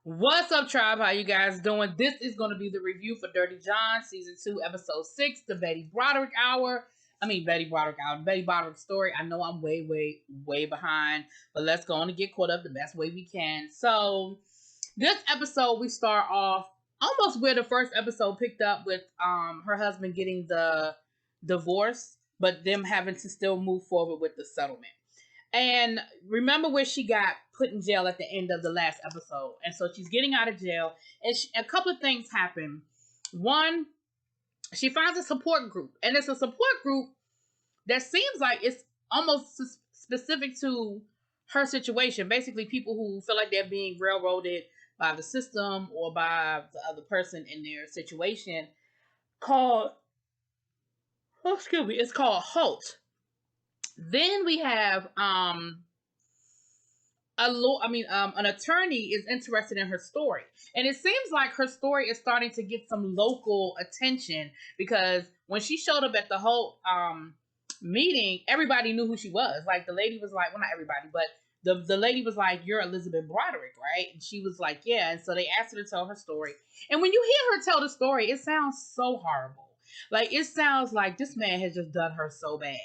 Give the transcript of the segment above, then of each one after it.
What's up, tribe? How you guys doing? This is going to be the review for Dirty John, Season 2, Episode 6, the Betty Broderick story. I know I'm way behind, but let's go on and get caught up the best way we can. So, this episode, we start off almost where the first episode picked up with her husband getting the divorce, but them having to still move forward with the settlement. And remember where she got put in jail at the end of the last episode. And so she's getting out of jail. And a couple of things happen. One, she finds a support group. And it's a support group that seems like it's almost specific to her situation. Basically, people who feel like they're being railroaded by the system or by the other person in their situation. It's called HALT. Then we have an attorney is interested in her story, and it seems like her story is starting to get some local attention because when she showed up at the whole meeting, everybody knew who she was. Like the lady was like, well, not everybody, but the lady was like, "You're Elizabeth Broderick, right?" And she was like, "Yeah." And so they asked her to tell her story. And when you hear her tell the story, it sounds so horrible. Like it sounds like this man has just done her so bad.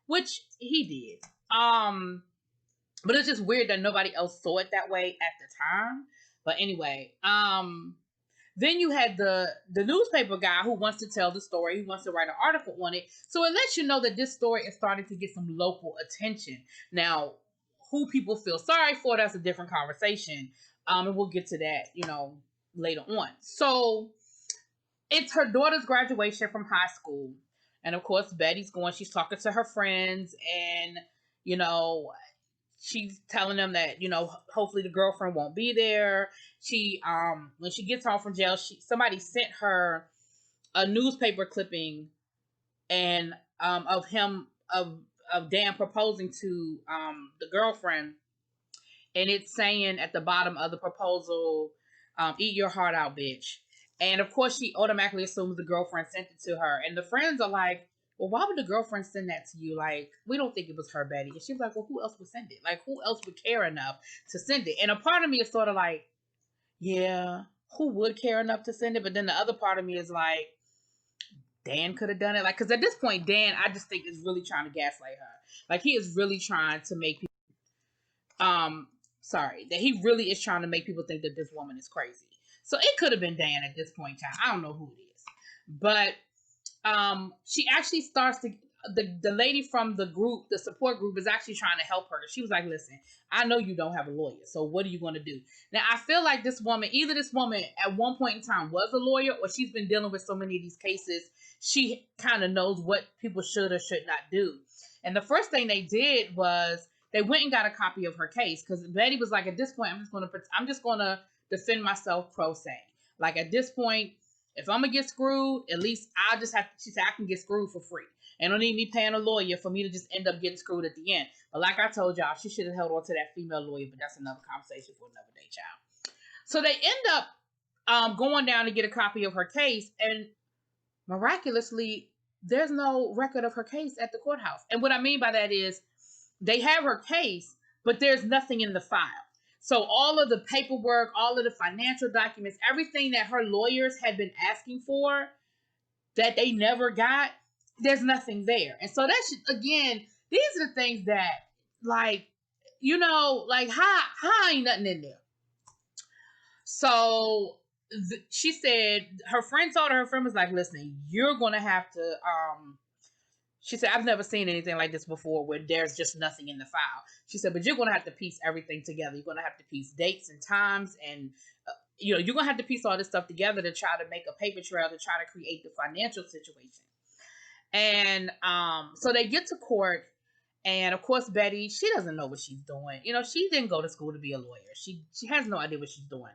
Which he did. But it's just weird that nobody else saw it that way at the time. But anyway, then you had the newspaper guy who wants to tell the story. He wants to write an article on it. So it lets you know that this story is starting to get some local attention. Now, who people feel sorry for, that's a different conversation. And we'll get to that, later on. So it's her daughter's graduation from high school. And of course, Betty's going, she's talking to her friends and, she's telling them that, hopefully the girlfriend won't be there. She, when she gets home from jail, somebody sent her a newspaper clipping and, of Dan proposing to, the girlfriend. And it's saying at the bottom of the proposal, eat your heart out, bitch. And of course, she automatically assumes the girlfriend sent it to her. And the friends are like, well, why would the girlfriend send that to you? Like, we don't think it was her, Betty. And she was like, well, who else would send it? Like, who else would care enough to send it? And a part of me is sort of like, yeah, who would care enough to send it? But then the other part of me is like, Dan could have done it. Like, because at this point, Dan, I just think is really trying to gaslight her. Like, he is really trying to make people, that he really is trying to make people think that this woman is crazy. So it could have been Dan at this point in time. I don't know who it is. But she actually starts to, the lady from the group, the support group, is actually trying to help her. She was like, listen, I know you don't have a lawyer, so what are you going to do? Now, I feel like either this woman at one point in time was a lawyer, or she's been dealing with so many of these cases, she kind of knows what people should or should not do. And the first thing they did was they went and got a copy of her case, because Betty was like, at this point, I'm just going to defend myself pro se. Like at this point, if I'm gonna get screwed, at least she said, I can get screwed for free. And don't need me paying a lawyer for me to just end up getting screwed at the end. But like I told y'all, she should have held on to that female lawyer, but that's another conversation for another day, child. So they end up going down to get a copy of her case, and miraculously, there's no record of her case at the courthouse. And what I mean by that is they have her case, but there's nothing in the file. So all of the paperwork, all of the financial documents, everything that her lawyers had been asking for that they never got, there's nothing there. And so that's, again, these are the things that, like, how ain't nothing in there? So she said, her friend told her friend was like, listen, you're going to have to, she said, I've never seen anything like this before where there's just nothing in the file. She said, but you're going to have to piece everything together. You're going to have to piece dates and times, and, you're going to have to piece all this stuff together to try to make a paper trail to try to create the financial situation. And so they get to court, and of course, Betty, she doesn't know what she's doing. She didn't go to school to be a lawyer. She has no idea what she's doing.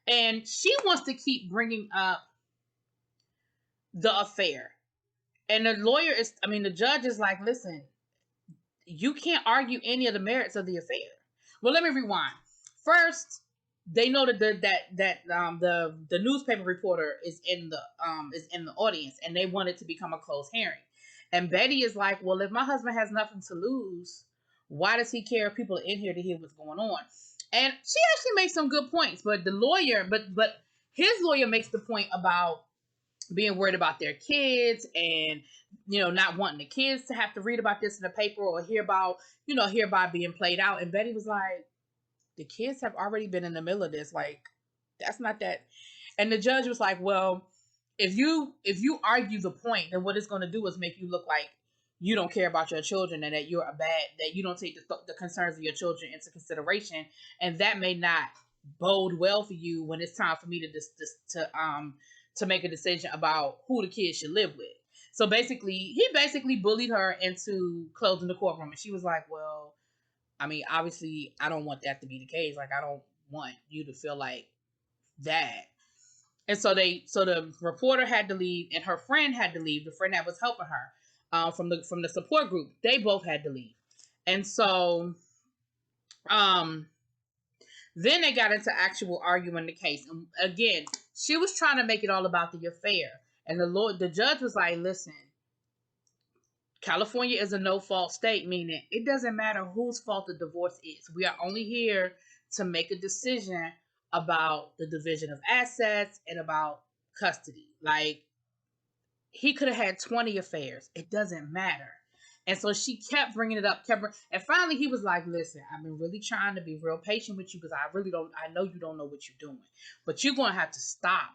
And she wants to keep bringing up the affair. And the judge is like, listen, you can't argue any of the merits of the affair. Well, let me rewind. First, they know that the newspaper reporter is in the audience, and they want it to become a closed hearing. And Betty is like, well, if my husband has nothing to lose, why does he care if people are in here to hear what's going on? And she actually makes some good points, but the lawyer, but his lawyer makes the point about being worried about their kids and not wanting the kids to have to read about this in the paper or hear about being played out. And Betty was like, the kids have already been in the middle of this, like that's not that. And the judge was like, well, if you argue the point, then what it's going to do is make you look like you don't care about your children and that that you don't take the concerns of your children into consideration, and that may not bode well for you when it's time for me to make a decision about who the kids should live with. So he basically bullied her into closing the courtroom, and she was like, well, I mean, obviously I don't want that to be the case. Like, I don't want you to feel like that. And so the reporter had to leave and her friend had to leave, the friend that was helping her from the support group. They both had to leave. And so then they got into actual arguing the case. And again, she was trying to make it all about the affair. And the judge was like, listen, California is a no-fault state, meaning it doesn't matter whose fault the divorce is. We are only here to make a decision about the division of assets and about custody. Like, he could have had 20 affairs. It doesn't matter. And so she kept bringing it up, and finally he was like, listen, I've been really trying to be real patient with you because I know you don't know what you're doing, but you're going to have to stop.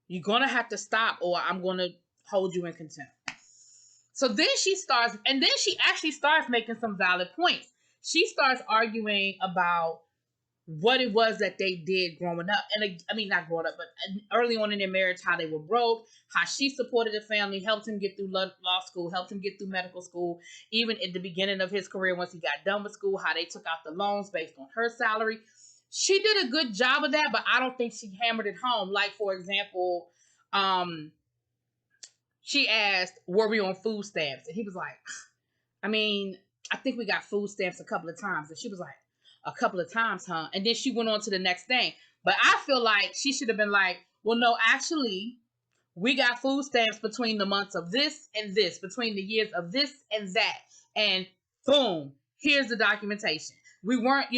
You're going to have to stop or I'm going to hold you in contempt. So then she actually starts making some valid points. She starts arguing about what it was that they did growing up. And I mean, not growing up, but early on in their marriage, how they were broke, how she supported the family, helped him get through law school, helped him get through medical school, even at the beginning of his career, once he got done with school, how they took out the loans based on her salary. She did a good job of that, but I don't think she hammered it home. Like, for example, she asked, were we on food stamps? And he was like, I mean, I think we got food stamps a couple of times. And she was like, a couple of times, huh? And then she went on to the next thing. But I feel like she should have been like, well, no, actually, we got food stamps between the months of this and this, between the years of this and that. And boom, here's the documentation. We weren't,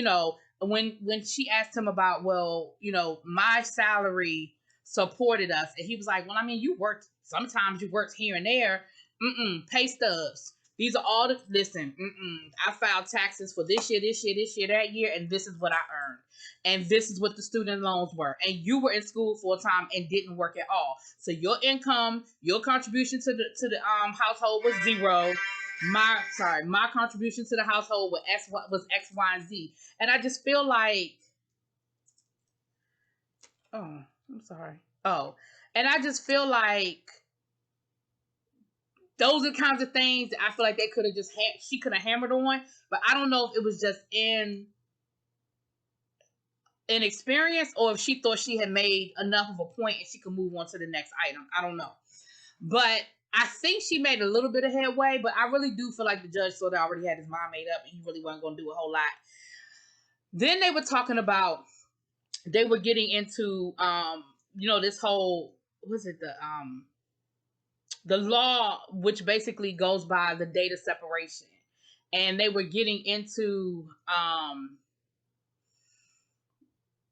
when she asked him about, well, my salary supported us. And he was like, well, I mean, sometimes you worked here and there. Pay stubs. These are all listen, I filed taxes for this year, that year, and this is what I earned. And this is what the student loans were. And you were in school full time and didn't work at all. So your income, your contribution to the household was zero. My contribution to the household was X, Y, and Z. And I just feel like, oh, I'm sorry. Oh, and I just feel like those are the kinds of things that I feel like they could have she could have hammered on, but I don't know if it was just in experience or if she thought she had made enough of a point and she could move on to the next item. I don't know. But I think she made a little bit of headway, but I really do feel like the judge sort of already had his mind made up and he really wasn't going to do a whole lot. Then they were talking about, they were getting into, this whole, the law, which basically goes by the data separation. And they were getting into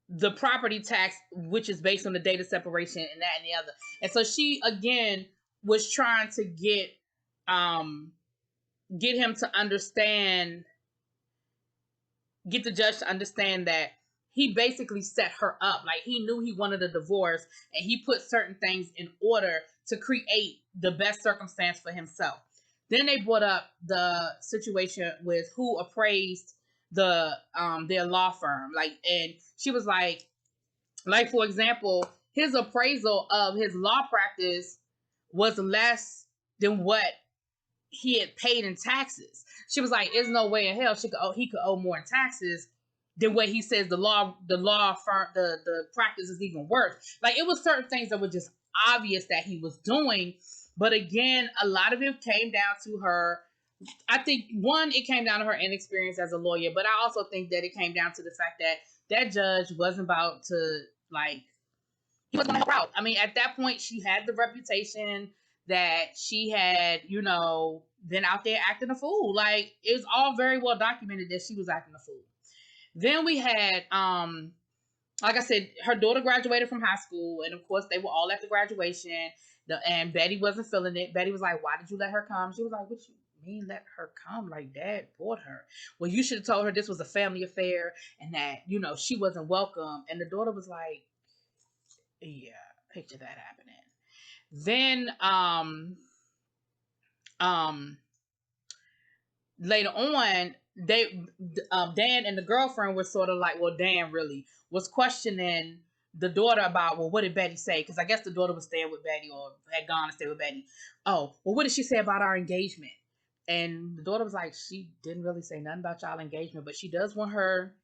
the property tax, which is based on the data separation and that and the other. And so she, again, was trying to get him to understand, get the judge to understand that he basically set her up. Like, he knew he wanted a divorce and he put certain things in order to create the best circumstance for himself. Then they brought up the situation with who appraised their law firm. And she was like, for example, his appraisal of his law practice was less than what he had paid in taxes. She was like, there's no way in hell he could owe more in taxes than what he says the law firm, the practice is even worth. Like, it was certain things that were just obvious that he was doing. But again, a lot of it came down to her. I think, one, it came down to her inexperience as a lawyer, but I also think that it came down to the fact that that judge wasn't about to, he wasn't going to help her out. I mean, at that point, she had the reputation that she had, been out there acting a fool. Like, it was all very well documented that she was acting a fool. Then we had, like I said, her daughter graduated from high school, and of course they were all at the graduation. And Betty wasn't feeling it. Betty was like, "Why did you let her come?" She was like, "What you mean let her come? Like Dad bought her. Well, you should have told her this was a family affair and that she wasn't welcome." And the daughter was like, "Yeah, picture that happening." Then um later on, Dan and the girlfriend were sort of like, well, Dan really was questioning the daughter about, well, what did Betty say? Because I guess the daughter was staying with Betty or had gone to stay with Betty. Oh, well, what did she say about our engagement? And the daughter was like, she didn't really say nothing about y'all engagement, but she does want her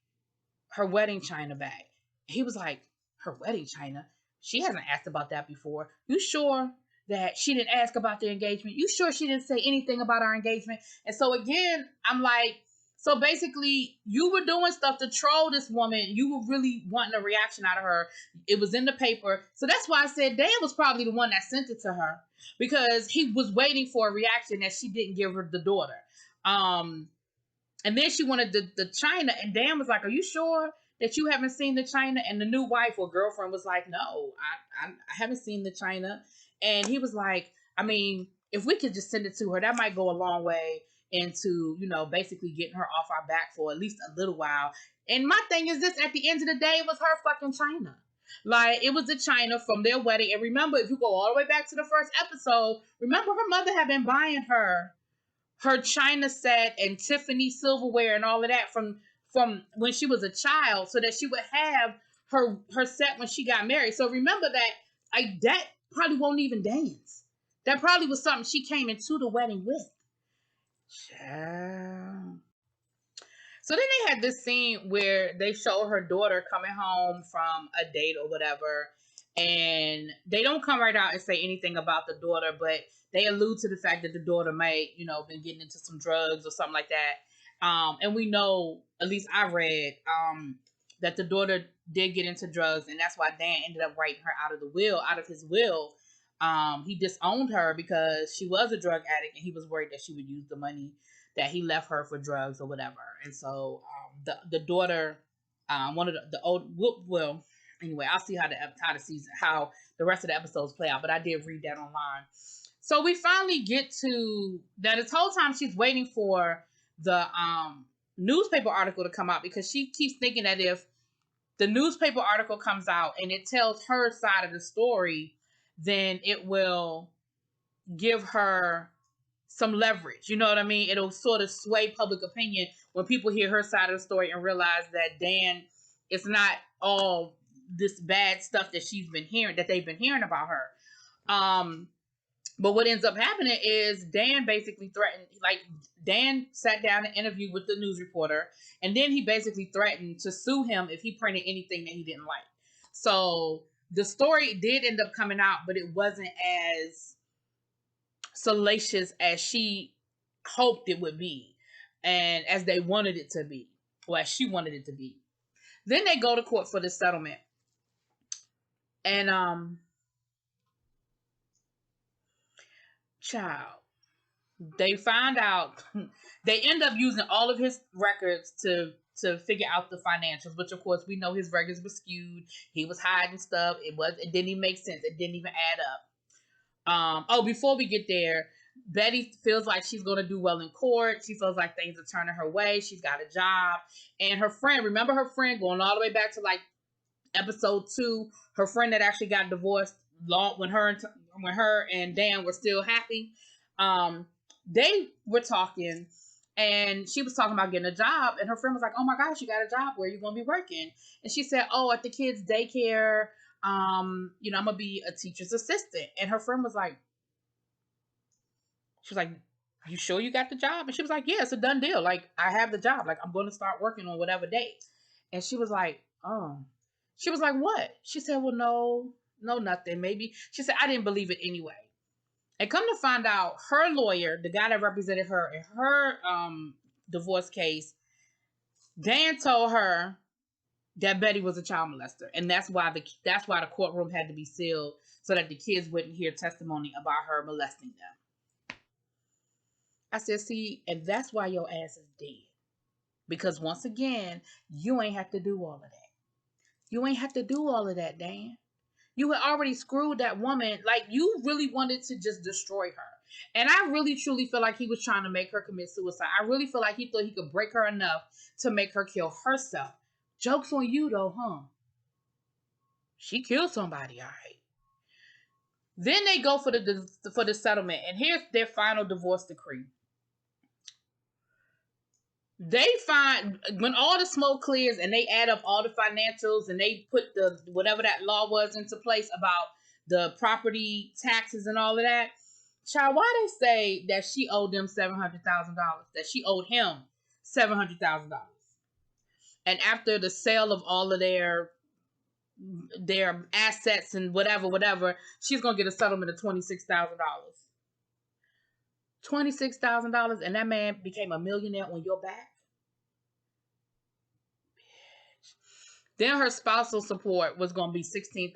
wedding china back. He was like, her wedding china? She hasn't asked about that before. You sure that she didn't ask about the engagement? You sure she didn't say anything about our engagement? And so again, I'm like, so basically you were doing stuff to troll this woman. You were really wanting a reaction out of her. It was in the paper. So that's why I said Dan was probably the one that sent it to her, because he was waiting for a reaction that she didn't give her, the daughter. And then she wanted the china, and Dan was like, "Are you sure that you haven't seen the china?" And the new wife or girlfriend was like, "No, I haven't seen the china." And he was like, "I mean, if we could just send it to her, that might go a long way into, basically getting her off our back for at least a little while." And my thing is this: at the end of the day, it was her fucking china. Like, it was the china from their wedding. And remember, if you go all the way back to the first episode, remember her mother had been buying her china set and Tiffany silverware and all of that from when she was a child, so that she would have her set when she got married. So remember that, that probably won't even dance. That probably was something she came into the wedding with. Child. So then they had this scene where they show her daughter coming home from a date or whatever, and they don't come right out and say anything about the daughter, but they allude to the fact that the daughter may, been getting into some drugs or something like that. And we know, at least I read, that the daughter did get into drugs, and that's why Dan ended up writing her out of his will. He disowned her because she was a drug addict, and he was worried that she would use the money that he left her for drugs or whatever. And so the daughter, one of the old, well, anyway, I'll see how the rest of the episodes play out. But I did read that online. So we finally get to that. This whole time she's waiting for the newspaper article to come out, because she keeps thinking that if the newspaper article comes out and it tells her side of the story, then it will give her some leverage. You know what I mean? It'll sort of sway public opinion when people hear her side of the story and realize that Dan, it's not all this bad stuff that they've been hearing about her. But what ends up happening is Dan basically threatened, Dan sat down and interviewed with the news reporter, and then he basically threatened to sue him if he printed anything that he didn't like. So the story did end up coming out, but it wasn't as salacious as she hoped it would be, and as they wanted it to be, or as she wanted it to be. Then they go to court for the settlement, and child, they find out they end up using all of his records to figure out the financials, which of course we know his records were skewed. He was hiding stuff. It didn't even make sense. It didn't even add up. Before we get there, Betty feels like she's going to do well in court. She feels like things are turning her way. She's got a job. And her friend, remember her friend going all the way back to like episode 2, her friend that actually got divorced when her and Dan were still happy. They were talking, and she was talking about getting a job, and her friend was like, "Oh my gosh, you got a job. Where are you going to be working?" And she said, "Oh, at the kids' daycare. I'm going to be a teacher's assistant." And her friend was like, "You sure you got the job?" And she was like, "Yeah, it's a done deal. Like, I have the job. Like, I'm going to start working on whatever date." And she was like, "Oh." She was like, "What?" She said, "Well, no, nothing. Maybe." She said, "I didn't believe it anyway." And come to find out, her lawyer, the guy that represented her in her divorce case, Dan told her that Betty was a child molester, and that's why the courtroom had to be sealed, so that the kids wouldn't hear testimony about her molesting them. I said, "See, and that's why your ass is dead, Because once again, you ain't have to do all of that. You ain't have to do all of that, Dan. You had already screwed that woman. Like, you really wanted to just destroy her. And I really truly feel like he was trying to make her commit suicide. I really feel like he thought he could break her enough to make her kill herself. Joke's on you though, huh? She killed somebody, all right. Then they go for the settlement, and here's their final divorce decree. They find, when all the smoke clears and they add up all the financials and they put the whatever that law was into place about the property taxes and all of that. Child, why they say that she owed them $700,000? That she owed him $700,000, and after the sale of all of their assets and whatever, she's gonna get a settlement of $26,000. $26,000, and that man became a millionaire on your back. Then her spousal support was gonna be $16,000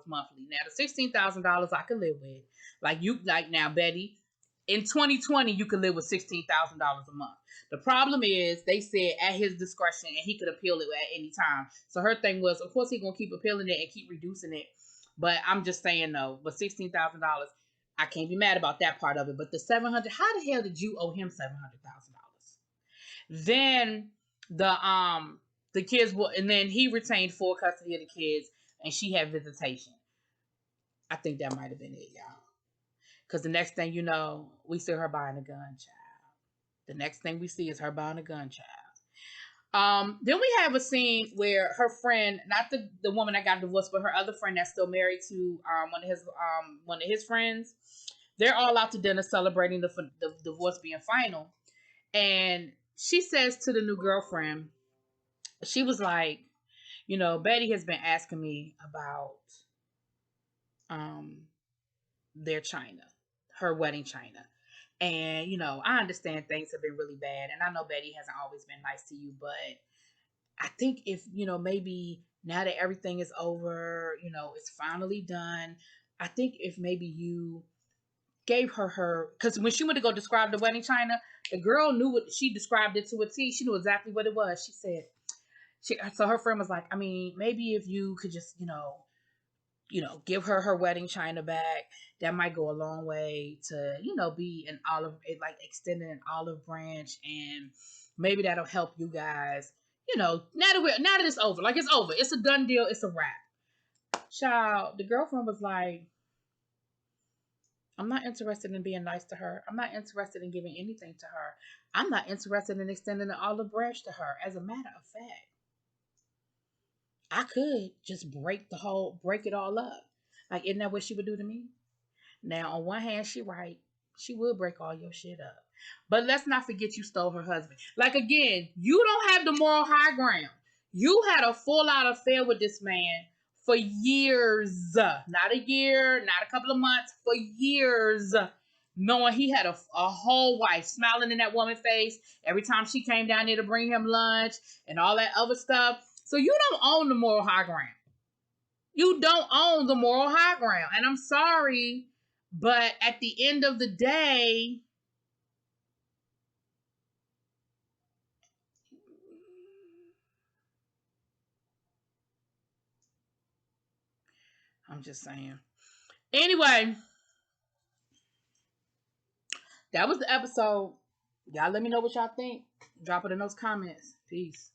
monthly. Now the $16,000 I could live with. Like now, Betty, in 2020 you could live with $16,000 a month. The problem is they said at his discretion, and he could appeal it at any time. So her thing was, of course, he gonna keep appealing it and keep reducing it. But I'm just saying though, but $16,000, I can't be mad about that part of it. But the $700, how the hell did you owe him $700,000? Then the kids will, and then he retained full custody of the kids, and she had visitation. I think that might have been it, y'all. Because the next thing you know, we see her buying a gun, child. The next thing we see is her buying a gun, child. Then we have a scene where her friend, not the woman that got divorced, but her other friend that's still married to one of his friends, they're all out to dinner celebrating the divorce being final. And she says to the new girlfriend, she was like, Betty has been asking me about their china, her wedding china. And, I understand things have been really bad. And I know Betty hasn't always been nice to you, but I think if, maybe now that everything is over, it's finally done, I think if maybe you gave her, because when she went to go describe the wedding china, the girl knew what she described it to a T. She knew exactly what it was. She said, so her friend was like, I mean, maybe if you could just, give her wedding china back, that might go a long way to, be an olive, like extending an olive branch, and maybe that'll help you guys. Now that it's over, like it's over, it's a done deal, it's a wrap. Child, the girlfriend was like, I'm not interested in being nice to her. I'm not interested in giving anything to her. I'm not interested in extending an olive branch to her. As a matter of fact, I could just break it all up. Like, isn't that what she would do to me? Now, on one hand, she right. She would break all your shit up. But let's not forget you stole her husband. Like, again, you don't have the moral high ground. You had a full-out affair with this man for years. Not a year, not a couple of months, for years. Knowing he had a whole wife smiling in that woman's face every time she came down there to bring him lunch and all that other stuff. So you don't own the moral high ground. You don't own the moral high ground. And I'm sorry, but at the end of the day, I'm just saying. Anyway, that was the episode. Y'all let me know what y'all think. Drop it in those comments. Peace.